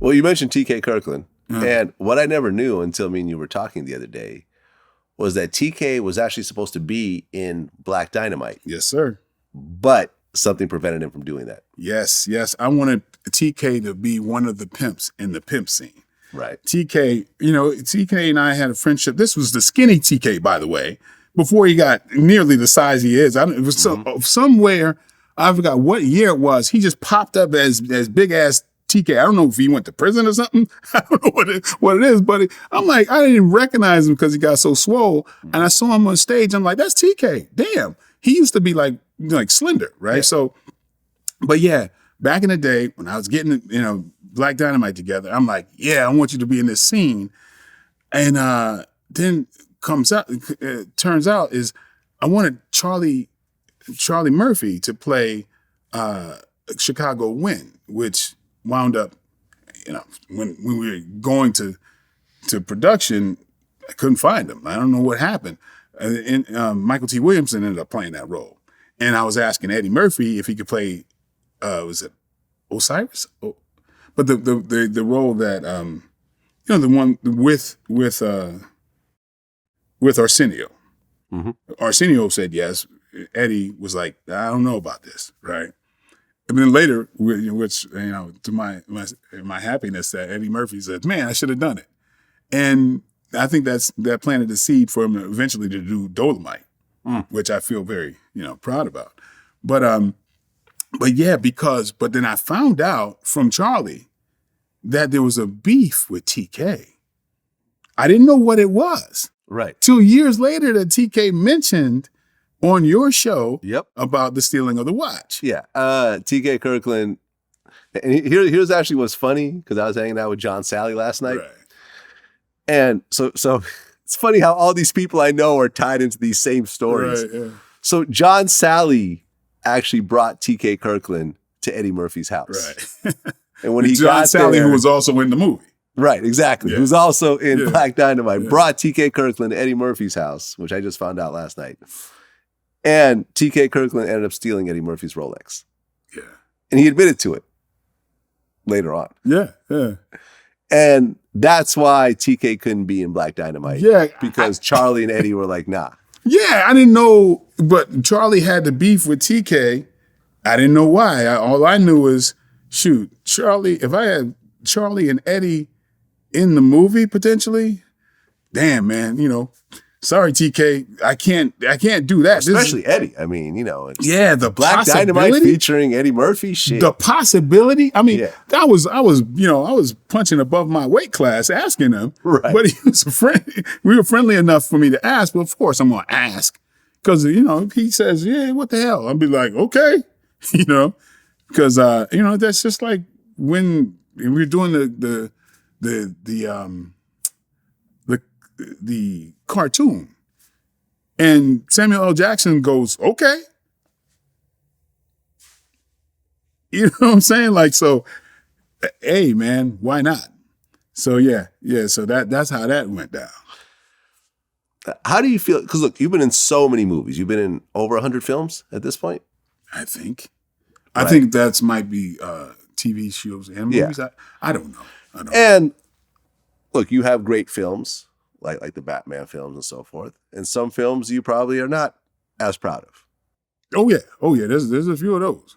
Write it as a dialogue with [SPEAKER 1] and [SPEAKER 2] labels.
[SPEAKER 1] Well, you mentioned TK Kirkland. And what I never knew until me and you were talking the other day was that TK was actually supposed to be in Black Dynamite.
[SPEAKER 2] Yes, sir.
[SPEAKER 1] But something prevented him from doing that.
[SPEAKER 2] Yes. I wanted TK to be one of the pimps in the pimp scene.
[SPEAKER 1] Right.
[SPEAKER 2] TK, TK and I had a friendship. This was the skinny TK, by the way, before he got nearly the size he is. It was somewhere, I forgot what year it was. He just popped up as big ass TK. I don't know if he went to prison or something. I don't know what it is, but I'm like, I didn't even recognize him because he got so swole. And I saw him on stage. I'm like, that's TK. Damn. He used to be like slender, right? Yeah. So, but yeah, back in the day when I was getting, Black Dynamite together, I'm like, yeah, I want you to be in this scene. And then turns out is I wanted Charlie Murphy to play Chicago Wind, which wound up, when we were going to production, I couldn't find him. I don't know what happened. And Michael T. Williamson ended up playing that role. And I was asking Eddie Murphy if he could play, was it Osiris? Oh, but the role that, the one with Arsenio. Mm-hmm. Arsenio said yes. Eddie was like, I don't know about this, right? And then later, which, to my happiness, that Eddie Murphy said, man, I should have done it. And I think that planted the seed for him eventually to do Dolomite, which I feel very, proud about. But yeah, but then I found out from Charlie that there was a beef with TK. I didn't know what it was.
[SPEAKER 1] Right.
[SPEAKER 2] 2 years later that TK mentioned on your show about the stealing of the watch.
[SPEAKER 1] Yeah. TK Kirkland. And here's actually what's funny, because I was hanging out with John Sally last night.
[SPEAKER 2] Right.
[SPEAKER 1] And so it's funny how all these people I know are tied into these same stories.
[SPEAKER 2] Right, yeah.
[SPEAKER 1] So John Sally actually brought TK Kirkland to Eddie Murphy's house.
[SPEAKER 2] Right.
[SPEAKER 1] And when he
[SPEAKER 2] John
[SPEAKER 1] got
[SPEAKER 2] Sally,
[SPEAKER 1] there,
[SPEAKER 2] who was also in the movie.
[SPEAKER 1] Right, exactly.
[SPEAKER 2] Yeah.
[SPEAKER 1] Who's also in Black Dynamite,
[SPEAKER 2] Yeah.
[SPEAKER 1] brought TK Kirkland to Eddie Murphy's house, which I just found out last night. And TK Kirkland ended up stealing Eddie Murphy's Rolex.
[SPEAKER 2] Yeah.
[SPEAKER 1] And he admitted to it later on.
[SPEAKER 2] Yeah.
[SPEAKER 1] And that's why TK couldn't be in Black Dynamite.
[SPEAKER 2] Yeah.
[SPEAKER 1] Because Charlie and Eddie were like, nah.
[SPEAKER 2] Yeah, I didn't know, but Charlie had the beef with TK. I didn't know why. All I knew was, shoot, Charlie, if I had Charlie and Eddie in the movie potentially, damn, man, sorry, TK, I can't do that.
[SPEAKER 1] Especially Eddie. I mean, it's
[SPEAKER 2] the
[SPEAKER 1] Black Dynamite featuring Eddie Murphy. Shit.
[SPEAKER 2] The possibility. I mean, I was punching above my weight class asking him,
[SPEAKER 1] right.
[SPEAKER 2] But he was a friend. We were friendly enough for me to ask. But of course, I'm gonna ask because if he says, "Yeah, what the hell?" I'll be like, "Okay," because that's just like when we were doing the cartoon, and Samuel L. Jackson goes, "Okay," you know what I'm saying? Like, so, hey, man, why not? So yeah. So that's how that went down.
[SPEAKER 1] How do you feel? Because look, you've been in so many movies. You've been in over 100 films at this point.
[SPEAKER 2] I think.
[SPEAKER 1] Right.
[SPEAKER 2] I think that might be TV shows and movies.
[SPEAKER 1] Yeah.
[SPEAKER 2] I don't know.
[SPEAKER 1] And look, you have great films like the Batman films and so forth, and some films you probably are not as proud of.
[SPEAKER 2] Oh yeah. There's a few of those.